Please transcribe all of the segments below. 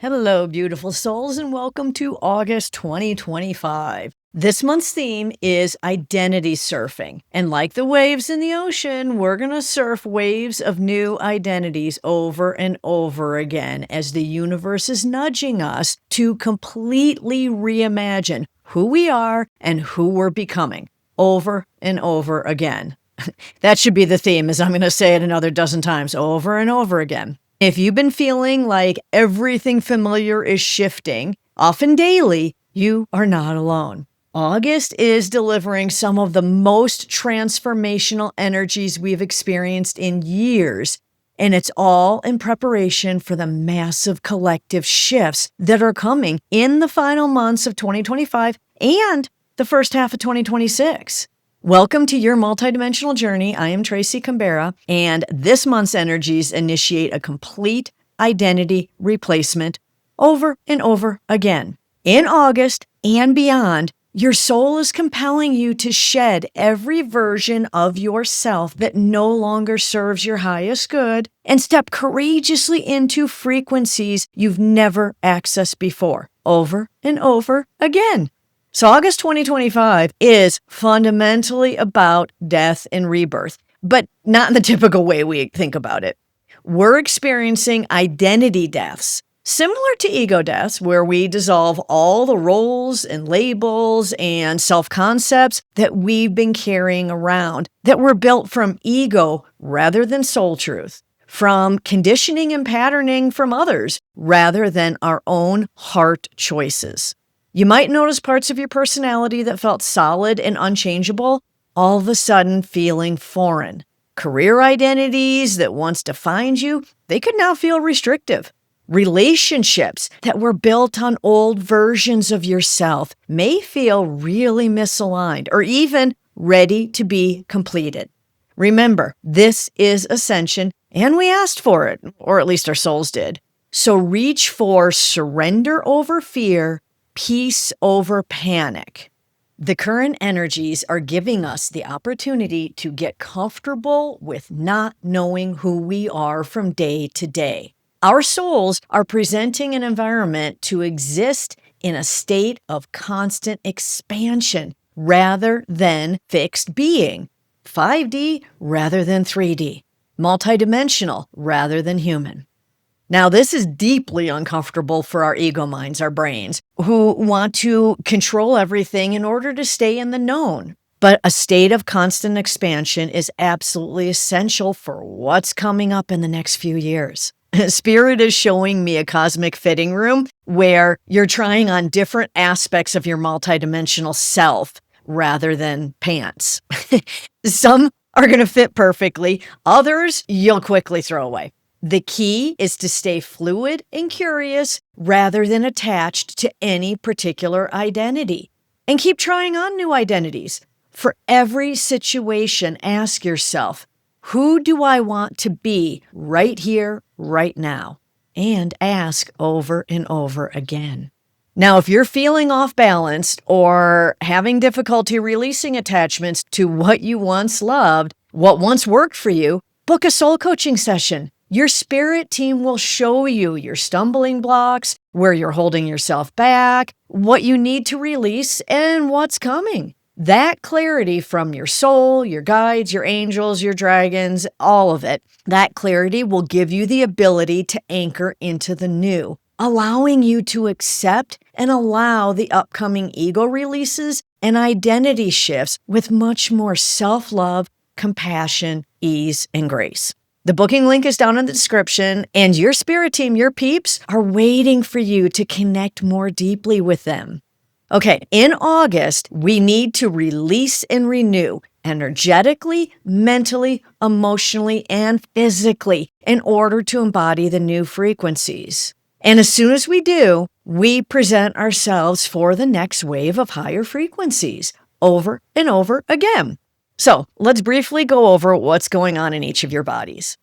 Hello, beautiful souls, and welcome to August 2025. This month's theme is identity surfing. And like the waves in the ocean, we're going to surf waves of new identities over and over again as the universe is nudging us to completely reimagine who we are and who we're becoming over and over again. That should be the theme, as I'm going to say it another dozen times over and over again. If you've been feeling like everything familiar is shifting, often daily, you are not alone. August is delivering some of the most transformational energies we've experienced in years, and it's all in preparation for the massive collective shifts that are coming in the final months of 2025 and the first half of 2026. Welcome to your multidimensional journey. I am Tracy Canberra, and this month's energies initiate a complete identity replacement over and over again. In August and beyond, your soul is compelling you to shed every version of yourself that no longer serves your highest good and step courageously into frequencies you've never accessed before, over and over again. So August 2025 is fundamentally about death and rebirth, but not in the typical way we think about it. We're experiencing identity deaths, similar to ego deaths, where we dissolve all the roles and labels and self-concepts that we've been carrying around that were built from ego rather than soul truth, from conditioning and patterning from others rather than our own heart choices. You might notice parts of your personality that felt solid and unchangeable, all of a sudden feeling foreign. Career identities that once defined you, they could now feel restrictive. Relationships that were built on old versions of yourself may feel really misaligned or even ready to be completed. Remember, this is ascension, and we asked for it, or at least our souls did. So reach for surrender over fear, peace over panic. The current energies are giving us the opportunity to get comfortable with not knowing who we are from day to day. Our souls are presenting an environment to exist in a state of constant expansion rather than fixed being, 5D rather than 3D, multidimensional rather than human. Now, this is deeply uncomfortable for our ego minds, our brains, who want to control everything in order to stay in the known. But a state of constant expansion is absolutely essential for what's coming up in the next few years. Spirit is showing me a cosmic fitting room where you're trying on different aspects of your multidimensional self rather than pants. Some are going to fit perfectly. Others you'll quickly throw away. The key is to stay fluid and curious rather than attached to any particular identity. And keep trying on new identities. For every situation, ask yourself, who do I want to be right here, right now? And ask over and over again. Now, if you're feeling off balanced or having difficulty releasing attachments to what you once loved, what once worked for you, book a soul coaching session. Your spirit team will show you your stumbling blocks, where you're holding yourself back, what you need to release, and what's coming. That clarity from your soul, your guides, your angels, your dragons, all of it, that clarity will give you the ability to anchor into the new, allowing you to accept and allow the upcoming ego releases and identity shifts with much more self-love, compassion, ease, and grace. The booking link is down in the description, and your spirit team, your peeps, are waiting for you to connect more deeply with them. Okay, in August, we need to release and renew energetically, mentally, emotionally, and physically in order to embody the new frequencies. And as soon as we do, we present ourselves for the next wave of higher frequencies over and over again. So let's briefly go over what's going on in each of your bodies.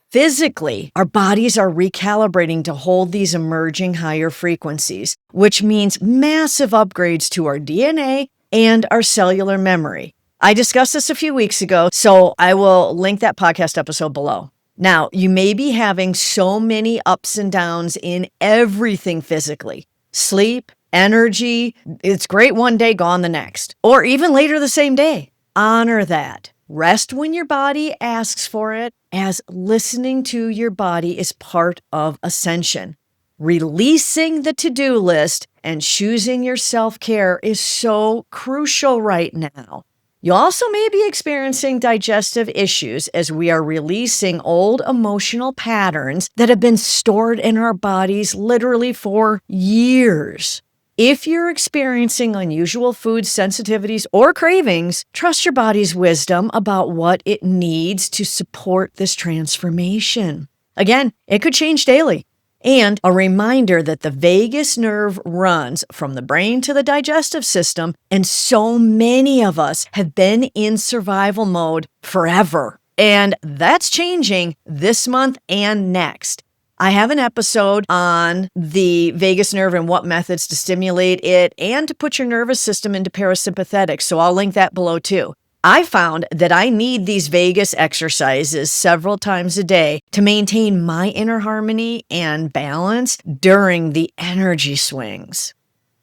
Physically, our bodies are recalibrating to hold these emerging higher frequencies, which means massive upgrades to our DNA and our cellular memory. I discussed this a few weeks ago, so I will link that podcast episode below. Now, you may be having so many ups and downs in everything physically. Sleep, energy, it's great one day, gone the next, or even later the same day. Honor that. Rest when your body asks for it, as listening to your body is part of ascension. Releasing the to-do list and choosing your self-care is so crucial right now. You also may be experiencing digestive issues as we are releasing old emotional patterns that have been stored in our bodies literally for years. If you're experiencing unusual food sensitivities or cravings, trust your body's wisdom about what it needs to support this transformation. Again, it could change daily. And a reminder that the vagus nerve runs from the brain to the digestive system, and so many of us have been in survival mode forever. And that's changing this month and next. I have an episode on the vagus nerve and what methods to stimulate it and to put your nervous system into parasympathetic, so I'll link that below too. I found that I need these vagus exercises several times a day to maintain my inner harmony and balance during the energy swings.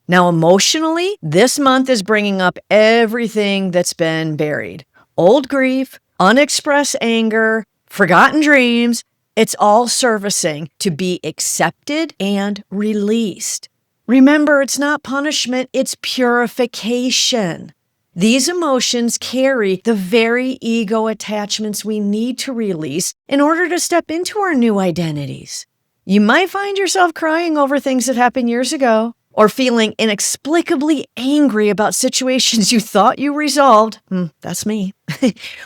Now, emotionally, this month is bringing up everything that's been buried. Old grief, unexpressed anger, forgotten dreams. It's all servicing to be accepted and released. Remember, it's not punishment, it's purification. These emotions carry the very ego attachments we need to release in order to step into our new identities. You might find yourself crying over things that happened years ago, or feeling inexplicably angry about situations you thought you resolved. That's me.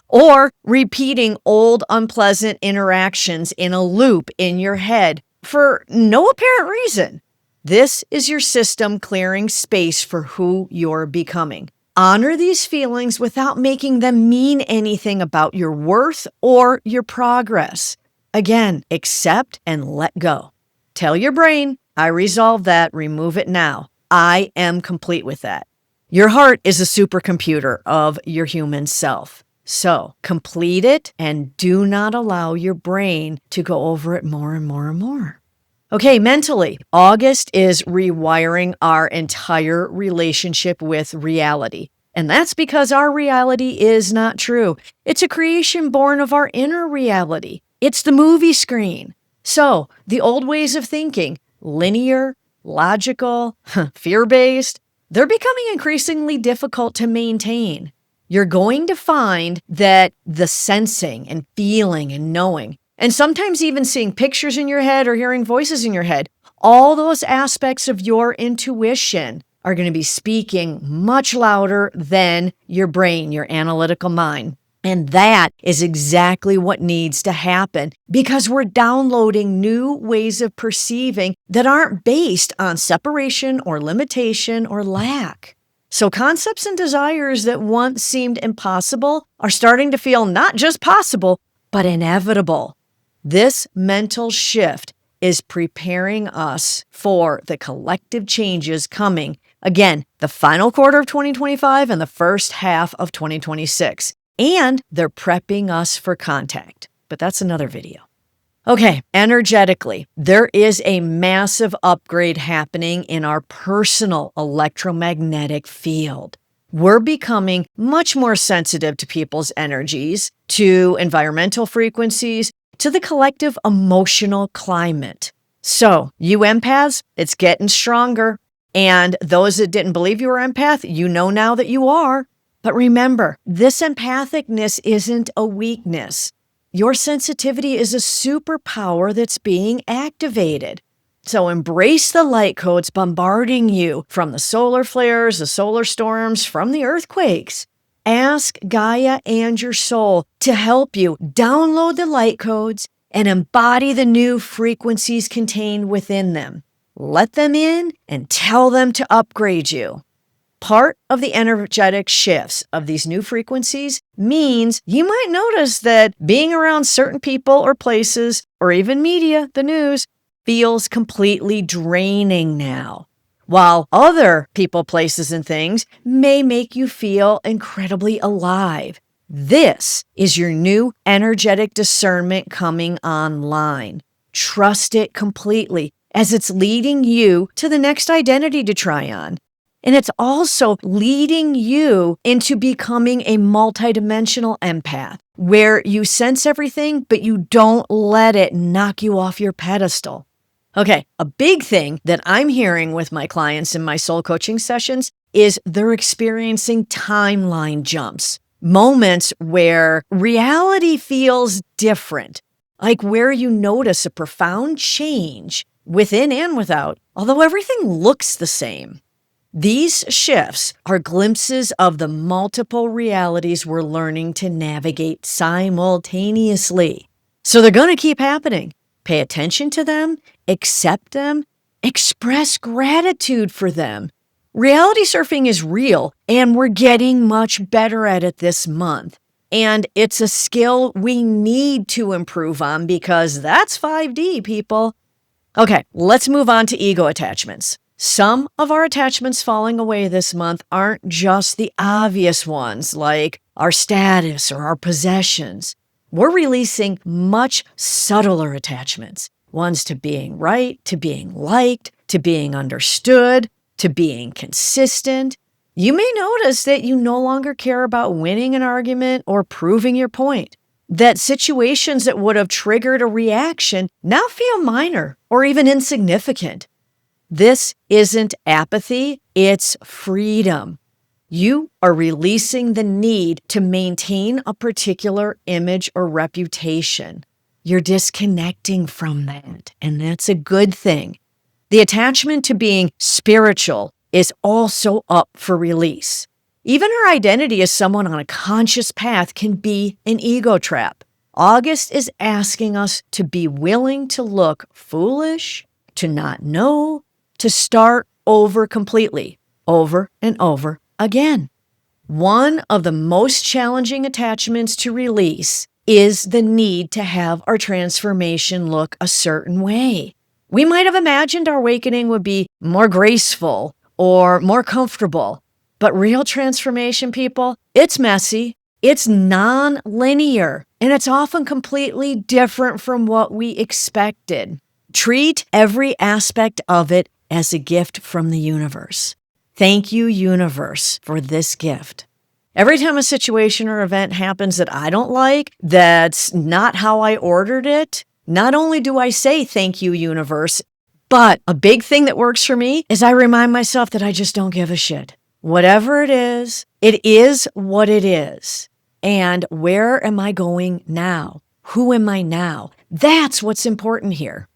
Or repeating old unpleasant interactions in a loop in your head for no apparent reason. This is your system clearing space for who you're becoming. Honor these feelings without making them mean anything about your worth or your progress. Again, accept and let go. Tell your brain, I resolved that, remove it now. I am complete with that. Your heart is a supercomputer of your human self. So complete it and do not allow your brain to go over it more and more and more. Okay, mentally, August is rewiring our entire relationship with reality. And that's because our reality is not true. It's a creation born of our inner reality. It's the movie screen. So the old ways of thinking, linear, logical, fear-based, they're becoming increasingly difficult to maintain. You're going to find that the sensing and feeling and knowing, and sometimes even seeing pictures in your head or hearing voices in your head, all those aspects of your intuition are going to be speaking much louder than your brain, your analytical mind. And that is exactly what needs to happen because we're downloading new ways of perceiving that aren't based on separation or limitation or lack. So concepts and desires that once seemed impossible are starting to feel not just possible, but inevitable. This mental shift is preparing us for the collective changes coming, again, the final quarter of 2025 and the first half of 2026. And they're prepping us for contact. But that's another video. Okay, energetically, there is a massive upgrade happening in our personal electromagnetic field. We're becoming much more sensitive to people's energies, to environmental frequencies, to the collective emotional climate. So, you empaths, it's getting stronger. And those that didn't believe you were empath, you know now that you are. But remember, this empathicness isn't a weakness. Your sensitivity is a superpower that's being activated. So embrace the light codes bombarding you from the solar flares, the solar storms, from the earthquakes. Ask Gaia and your soul to help you download the light codes and embody the new frequencies contained within them. Let them in and tell them to upgrade you. Part of the energetic shifts of these new frequencies means you might notice that being around certain people or places, or even media, the news, feels completely draining now, while other people, places, and things may make you feel incredibly alive. This is your new energetic discernment coming online. Trust it completely as it's leading you to the next identity to try on. And it's also leading you into becoming a multidimensional empath, where you sense everything, but you don't let it knock you off your pedestal. Okay, a big thing that I'm hearing with my clients in my soul coaching sessions is they're experiencing timeline jumps, moments where reality feels different, like where you notice a profound change within and without, although everything looks the same. These shifts are glimpses of the multiple realities we're learning to navigate simultaneously. So they're going to keep happening. Pay attention to them, accept them, express gratitude for them. Reality surfing is real, and we're getting much better at it this month. And it's a skill we need to improve on because that's 5D, people. Okay, let's move on to ego attachments. Some of our attachments falling away this month aren't just the obvious ones, like our status or our possessions. We're releasing much subtler attachments, ones to being right, to being liked, to being understood, to being consistent. You may notice that you no longer care about winning an argument or proving your point, that situations that would have triggered a reaction now feel minor or even insignificant. This isn't apathy, it's freedom. You are releasing the need to maintain a particular image or reputation. You're disconnecting from that, and that's a good thing. The attachment to being spiritual is also up for release. Even our identity as someone on a conscious path can be an ego trap. August is asking us to be willing to look foolish, to not know, to start over completely, over and over again. One of the most challenging attachments to release is the need to have our transformation look a certain way. We might have imagined our awakening would be more graceful or more comfortable, but real transformation, people, it's messy, it's non-linear, and it's often completely different from what we expected. Treat every aspect of it as a gift from the universe. Thank you, universe, for this gift. Every time a situation or event happens that I don't like, that's not how I ordered it, not only do I say thank you, universe, but a big thing that works for me is I remind myself that I just don't give a shit. Whatever it is what it is. And where am I going now? Who am I now? That's what's important here.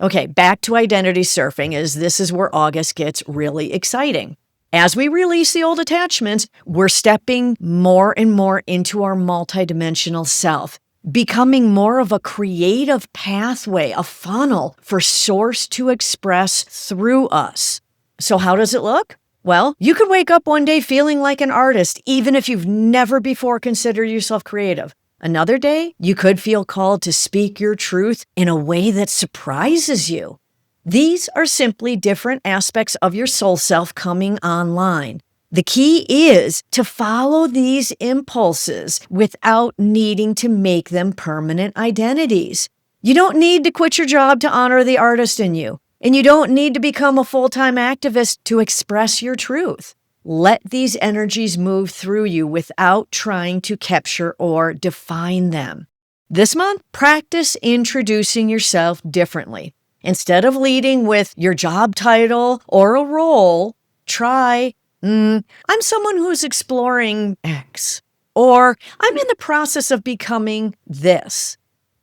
Okay, back to identity surfing, as this is where August gets really exciting. As we release the old attachments, we're stepping more and more into our multidimensional self, becoming more of a creative pathway, a funnel for source to express through us. So how does it look? Well, you could wake up one day feeling like an artist, even if you've never before considered yourself creative. Another day, you could feel called to speak your truth in a way that surprises you. These are simply different aspects of your soul self coming online. The key is to follow these impulses without needing to make them permanent identities. You don't need to quit your job to honor the artist in you, and you don't need to become a full-time activist to express your truth. Let these energies move through you without trying to capture or define them. This month, practice introducing yourself differently. Instead of leading with your job title or a role, try, I'm someone who's exploring X, or I'm in the process of becoming this.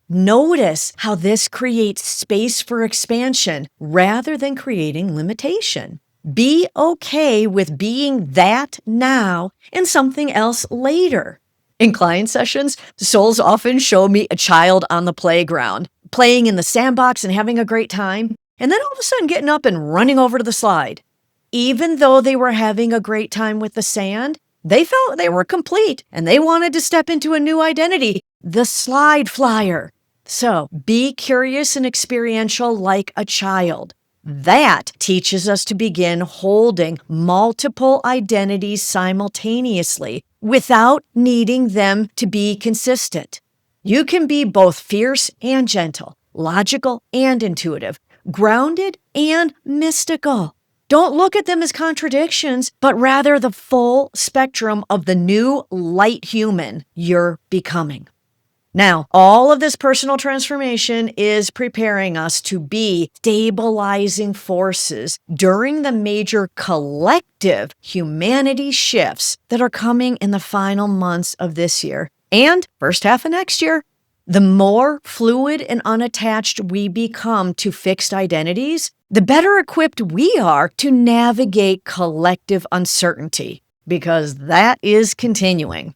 Notice how this creates space for expansion rather than creating limitation. Be okay with being that now and something else later. In client sessions, souls often show me a child on the playground, playing in the sandbox and having a great time, and then all of a sudden getting up and running over to the slide. Even though they were having a great time with the sand, they felt they were complete and they wanted to step into a new identity, the slide flyer. So be curious and experiential like a child. That teaches us to begin holding multiple identities simultaneously without needing them to be consistent. You can be both fierce and gentle, logical and intuitive, grounded and mystical. Don't look at them as contradictions, but rather the full spectrum of the new light human you're becoming. Now, all of this personal transformation is preparing us to be stabilizing forces during the major collective humanity shifts that are coming in the final months of this year and first half of next year. The more fluid and unattached we become to fixed identities, the better equipped we are to navigate collective uncertainty, because that is continuing.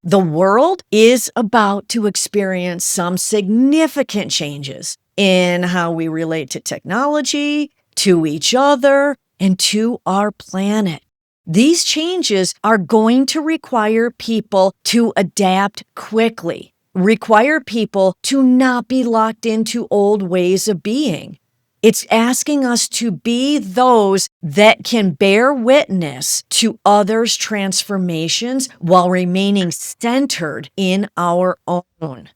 The world is about to experience some significant changes in how we relate to technology, to each other, and to our planet. These changes are going to require people to adapt quickly, require people to not be locked into old ways of being. It's asking us to be those that can bear witness to others' transformations while remaining centered in our own.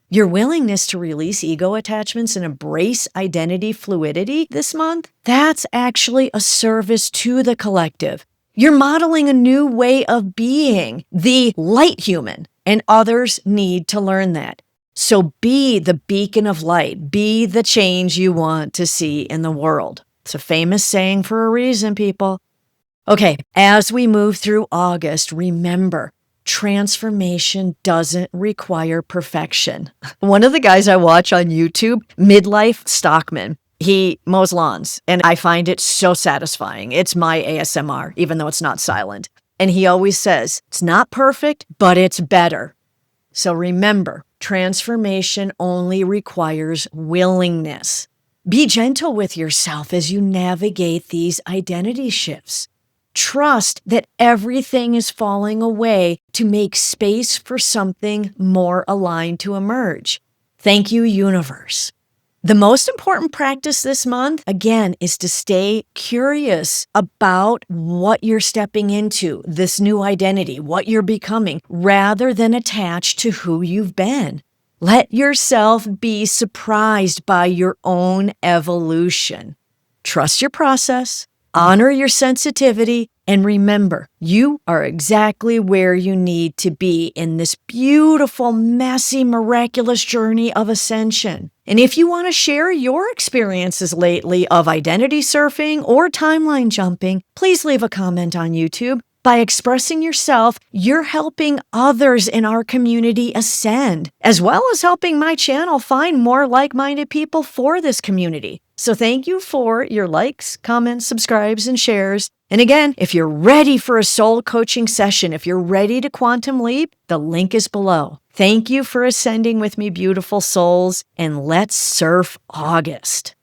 Your willingness to release ego attachments and embrace identity fluidity this month, that's actually a service to the collective. You're modeling a new way of being, the light human, and others need to learn that. So be the beacon of light. Be the change you want to see in the world. It's a famous saying for a reason, people. Okay, as we move through August, remember, transformation doesn't require perfection. One of the guys I watch on YouTube, Midlife Stockman, he mows lawns, and I find it so satisfying. It's my ASMR, even though it's not silent. And he always says, it's not perfect, but it's better. So remember, transformation only requires willingness. Be gentle with yourself as you navigate these identity shifts. Trust that everything is falling away to make space for something more aligned to emerge. Thank you, universe. The most important practice this month, again, is to stay curious about what you're stepping into, this new identity, what you're becoming, rather than attached to who you've been. Let yourself be surprised by your own evolution. Trust your process, honor your sensitivity, and remember, you are exactly where you need to be in this beautiful, messy, miraculous journey of ascension. And if you want to share your experiences lately of identity surfing or timeline jumping, please leave a comment on YouTube. By expressing yourself, you're helping others in our community ascend, as well as helping my channel find more like-minded people for this community. So thank you for your likes, comments, subscribes, and shares. And again, if you're ready for a soul coaching session, if you're ready to quantum leap, the link is below. Thank you for ascending with me, beautiful souls, and let's surf August.